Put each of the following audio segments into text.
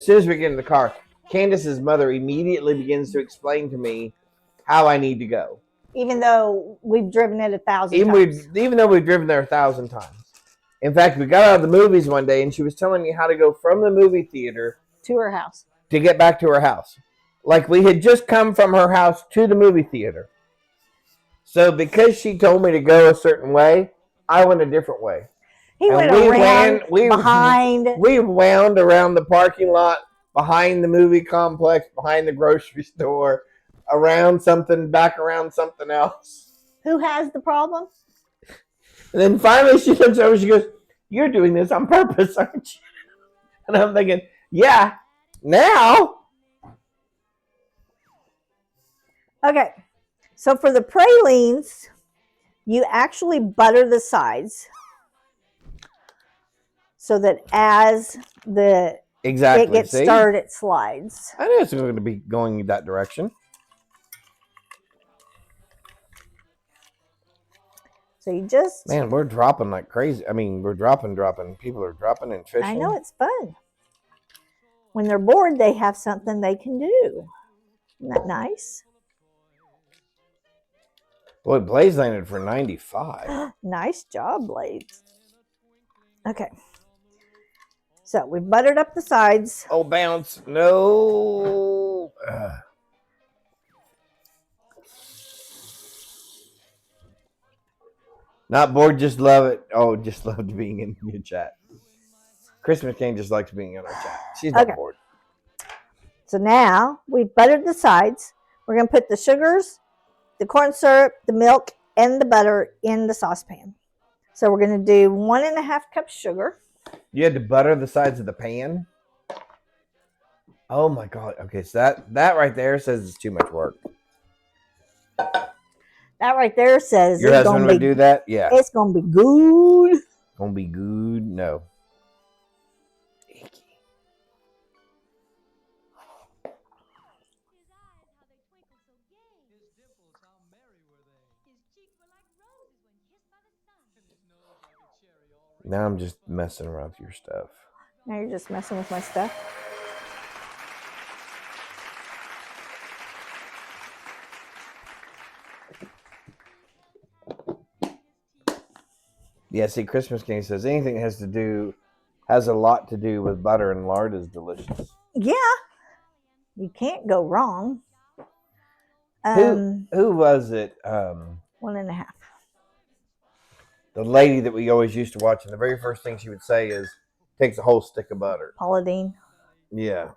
As soon as we get in the car, Candace's mother immediately begins to explain to me how I need to go. Even though we've driven it 1,000 times. Even though we've driven there 1,000 times. In fact, we got out of the movies one day, and she was telling me how to go from the movie theater to her house to get back to her house. Like we had just come from her house to the movie theater. So because she told me to go a certain way, I went a different way. He went around behind. We wound around the parking lot, behind the movie complex, behind the grocery store, around something, back around something else. Who has the problem? And then finally she looks over, she goes, "You're doing this on purpose, aren't you?" And I'm thinking, yeah, now. Okay, so for the pralines, you actually butter the sides so that as it gets stirred, it slides. I knew it's going to be going that direction. So you just... Man, we're dropping like crazy. I mean, we're dropping. People are dropping and fishing. I know, it's fun. When they're bored, they have something they can do. Isn't that nice? Boy, Blaze landed for 95. Nice job, Blaze. Okay. So we buttered up the sides. Oh, bounce. No. Not bored, just love it. Oh, just loved being in your chat. Christmas King just likes being in our chat. She's not bored. So now we've buttered the sides. We're going to put the sugars, the corn syrup, the milk, and the butter in the saucepan. So we're going to do 1.5 cups sugar. You had to butter the sides of the pan? Oh my God. Okay, so that right there says it's too much work. That right there says your husband would do that? Yeah. It's going to be good. Gonna be good? No. Now I'm just messing around with your stuff. Now you're just messing with my stuff? Yeah, see, Christmas King says anything that has a lot to do with butter and lard is delicious. Yeah. You can't go wrong. Who was it? 1.5. The lady that we always used to watch, and the very first thing she would say is, takes a whole stick of butter. Paula Deen. Yeah.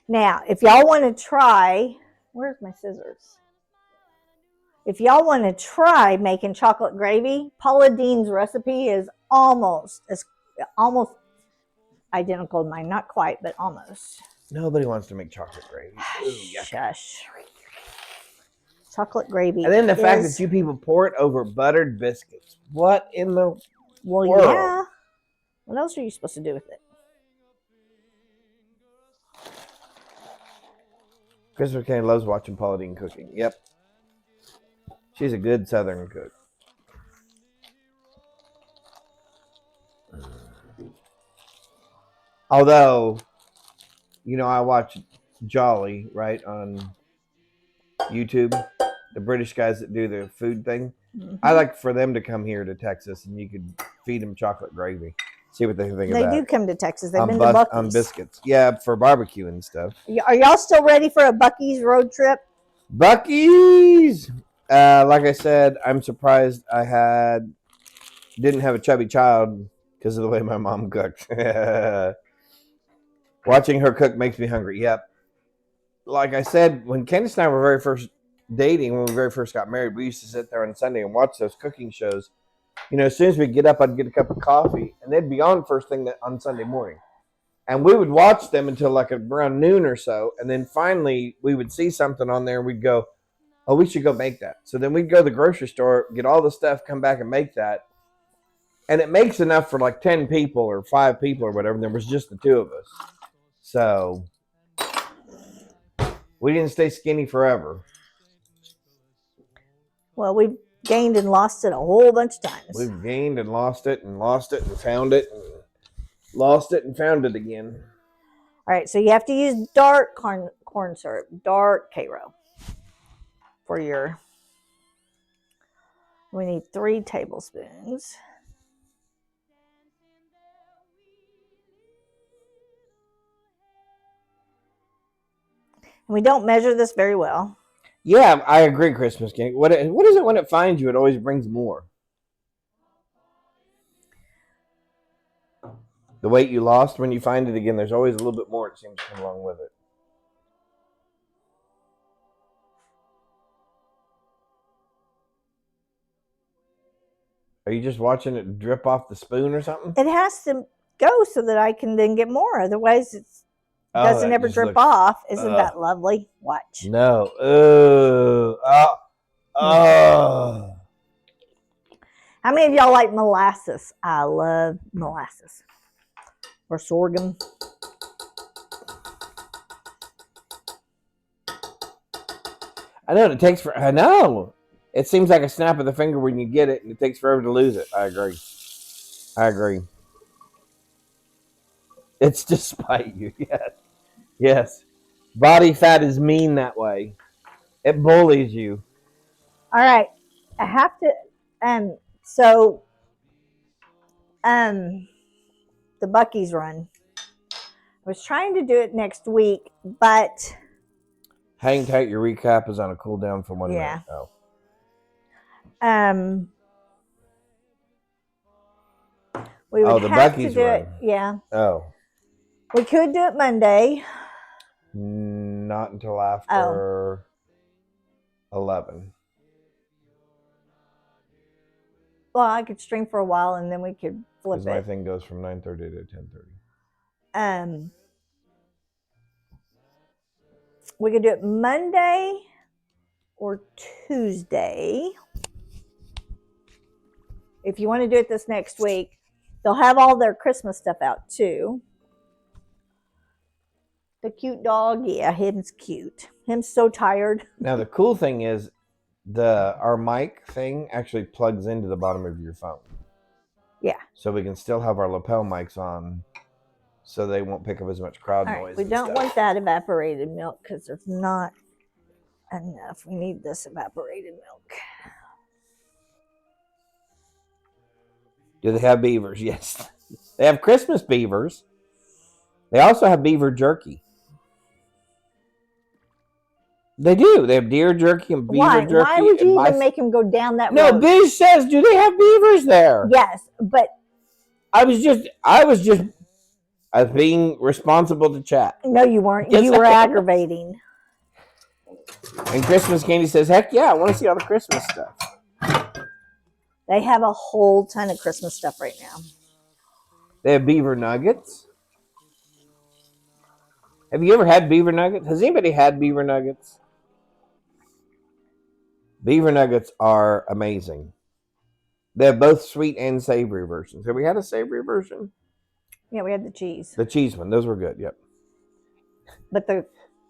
Now, if y'all want to try, where's my scissors? If y'all want to try making chocolate gravy, Paula Deen's recipe is almost identical to mine. Not quite, but almost. Nobody wants to make chocolate gravy. Ooh, shush. Chocolate gravy. And then the fact that you people pour it over buttered biscuits. What in the world? Yeah. What else are you supposed to do with it? Christopher Kane loves watching Paula Deen cooking. Yep. She's a good Southern cook. Although, I watch Jolly, right, on YouTube. The British guys that do the food thing. Mm-hmm. I like for them to come here to Texas and you could feed them chocolate gravy. See what they think about it. They do come to Texas. They've been to Buc-ee's. On biscuits. Yeah, for barbecue and stuff. Are y'all still ready for a Buc-ee's road trip? Buc-ee's! Like I said, I'm surprised didn't have a chubby child because of the way my mom cooked. Watching her cook makes me hungry. Yep. Like I said, when Candace and I were very first dating, when we very first got married, we used to sit there on Sunday and watch those cooking shows. As soon as we'd get up, I'd get a cup of coffee, and they'd be on first thing on Sunday morning. And we would watch them until like around noon or so, and then finally we would see something on there, and we'd go, oh, we should go make that. So then we'd go to the grocery store, get all the stuff, come back and make that. And it makes enough for like 10 people or 5 people or whatever, and there was just the 2 of us. So we didn't stay skinny forever. Well, we've gained and lost it a whole bunch of times. We've gained and lost it and found it and lost it and found it again. All right, so you have to use dark corn syrup, dark Karo for your. We need 3 tablespoons. And we don't measure this very well. Yeah, I agree, Christmas candy. What is it when it finds you? It always brings more. The weight you lost, when you find it again, there's always a little bit more, it seems, to come along with it. Are you just watching it drip off the spoon or something? It has to go so that I can then get more. Otherwise, it doesn't ever drip off. Isn't that lovely? Watch. No. How many of y'all like molasses? I love molasses. Or sorghum. I know it takes for. I know. It seems like a snap of the finger when you get it, and it takes forever to lose it. I agree. It's to spite you. Yes. Yes. Body fat is mean that way. It bullies you. All right. I have to. The Buc-ee's run. I was trying to do it next week, but. Hang tight. Your recap is on a cool down for 1 minute. Yeah. Oh. We would the have Buc-ee's to do run. it. Yeah. Oh. We could do it Monday. Not until after 11. Well, I could stream for a while and then we could flip Because it. my thing goes from 9:30 to 10:30. We could do it Monday or Tuesday. If you want to do it this next week, they'll have all their Christmas stuff out too. The cute dog, yeah, him's cute. Him's so tired. Now the cool thing is, our mic thing actually plugs into the bottom of your phone. Yeah. So we can still have our lapel mics on, so they won't pick up as much crowd All noise. right, we don't want that evaporated milk because there's not enough. We need this evaporated milk. Do they have beavers? Yes. They have Christmas beavers. They also have beaver jerky. They do. They have deer jerky and beaver jerky. Why would you even make him go down that road? No, Biz says, do they have beavers there? Yes, but I was being responsible to chat. no, you weren't. Yes, You were aggravating. And Christmas Candy says, heck yeah, I want to see all the Christmas stuff. They have a whole ton of Christmas stuff right now. They have beaver nuggets. Have you ever had beaver nuggets? Has anybody had beaver nuggets? Beaver nuggets are amazing. They have both sweet and savory versions. Have we had a savory version? Yeah, we had the cheese. The cheese one. Those were good, yep. But the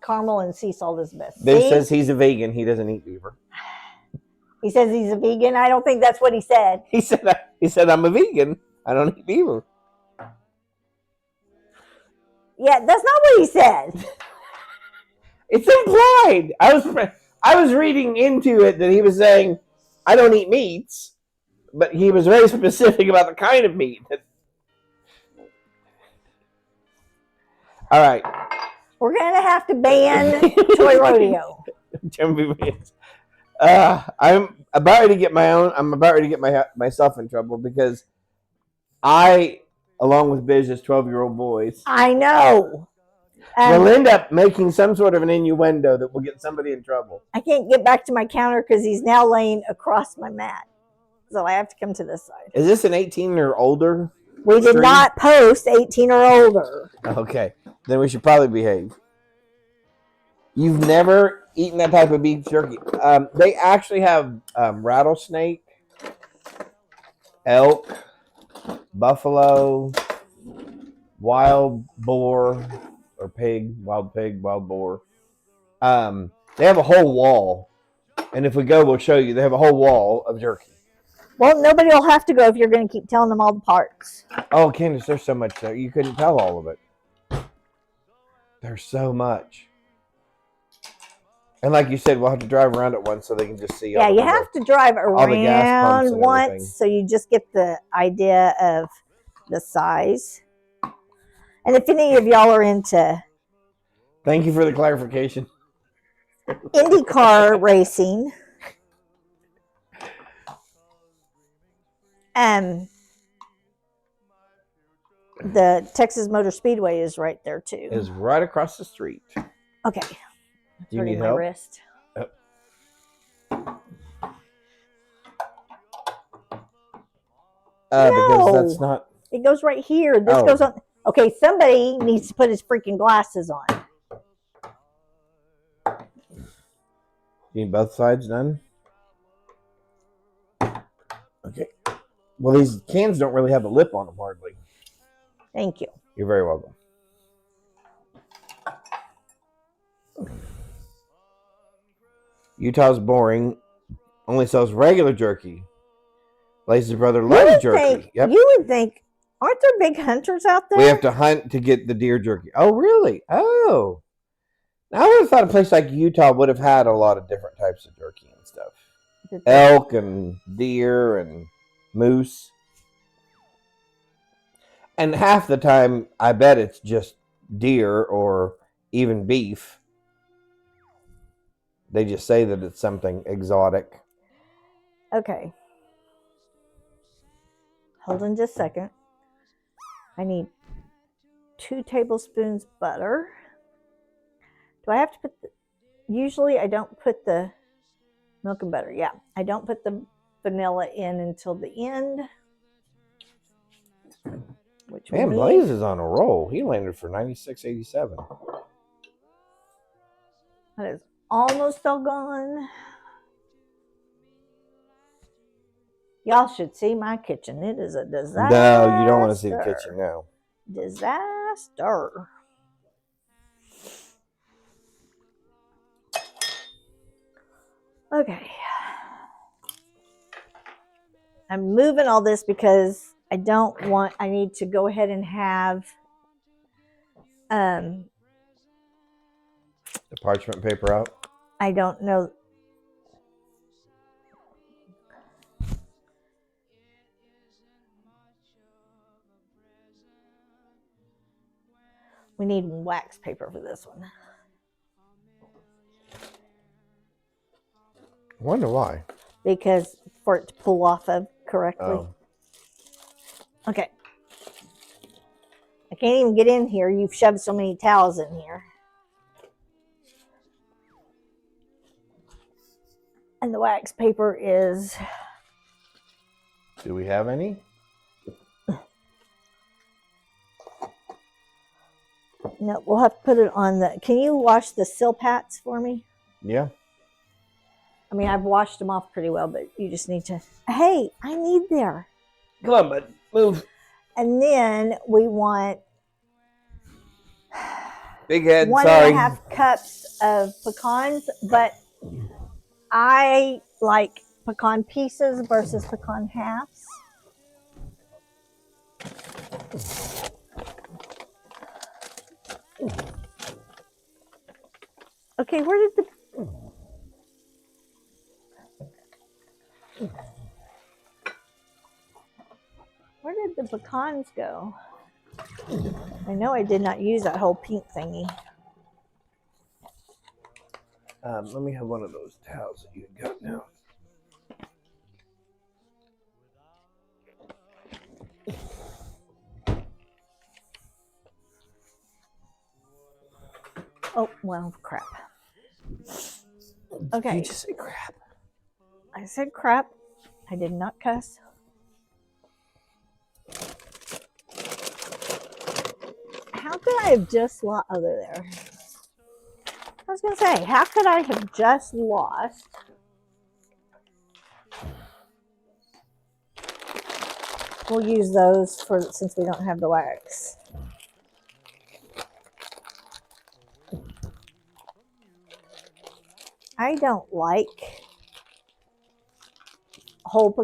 caramel and sea salt is best. Biz says he's a vegan. He doesn't eat beaver. He says he's a vegan. I don't think that's what he said. He said I'm a vegan. I don't eat beaver. Yeah, that's not what he said. It's implied. I was reading into it that he was saying, I don't eat meats, but he was very specific about the kind of meat. All right. We're going to have to ban Toy Rodeo. I'm about ready to get myself in trouble because I, along with Biz's 12-year-old boys, I know. will end up making some sort of an innuendo that will get somebody in trouble. I can't get back to my counter because he's now laying across my mat. So I have to come to this side. Is this an 18 or older? We did not post 18 or older. Okay. Then we should probably behave. You've never eaten that type of beef jerky. They actually have rattlesnake, elk, buffalo, wild boar, or pig, wild boar. They have a whole wall And if we go, we'll show you. They have a whole wall of jerky. Well, nobody will have to go if you're going to keep telling them all the parts. Oh, Candace, there's so much there. You couldn't tell all of it. There's so much. And like you said, we'll have to drive around it once so they can just see. Yeah, you have to drive all the gas pumps around and once everything. so you just get the idea of the size. And if any of y'all are into Thank you for the clarification. IndyCar racing, the Texas Motor Speedway is right there too. Is right across the street. Okay. Do you Hurting need my help? wrist. Because No. that's not. It goes right here. This Oh. goes on. Okay, somebody needs to put his freaking glasses on. You need both sides done? Okay. Well, these cans don't really have a lip on them hardly. Thank you. You're very welcome. Utah's boring. Only sells regular jerky. Lazy's brother loves jerky. Yep. You would think, aren't there big hunters out there? We have to hunt to get the deer jerky. Oh, really? Oh. Now, I would have thought a place like Utah would have had a lot of different types of jerky and stuff. Elk and deer and moose. And half the time, I bet it's just deer or even beef. They just say that it's something exotic. Okay. Hold on just a second. I need 2 tablespoons butter. Do I have to put usually I don't put the milk and butter. Yeah, I don't put the vanilla in until the end. Which Man, means Blaze is on a roll. He landed for 96.87. that is almost all gone. Y'all should see my kitchen. It is a disaster. No, you don't want to see the kitchen now. Disaster. Okay. I'm moving all this because I need to go ahead and have The parchment paper out. I don't know. We need wax paper for this one. I wonder why. Because for it to pull off of correctly. Oh. Okay. I can't even get in here. You've shoved so many towels in here. And the wax paper is... Do we have any? No, we'll have to put it on the... Can you wash the Silpats for me? Yeah. I mean, I've washed them off pretty well, but you just need to... Hey, I need there. Come on, bud. Move. And then we want... Big head, 1.5 cups of pecans, but I like pecan pieces versus pecan halves. Okay, where did the pecans go? I know I did not use that whole pink thingy. Let me have one of those towels that you got now. Oh, well, crap. Okay. You just say crap. I said crap. I did not cuss. How could I have just lost? Oh, they're there. I was going to say, how could I have just lost? We'll use those for since we don't have the wax. I don't like whole pecan.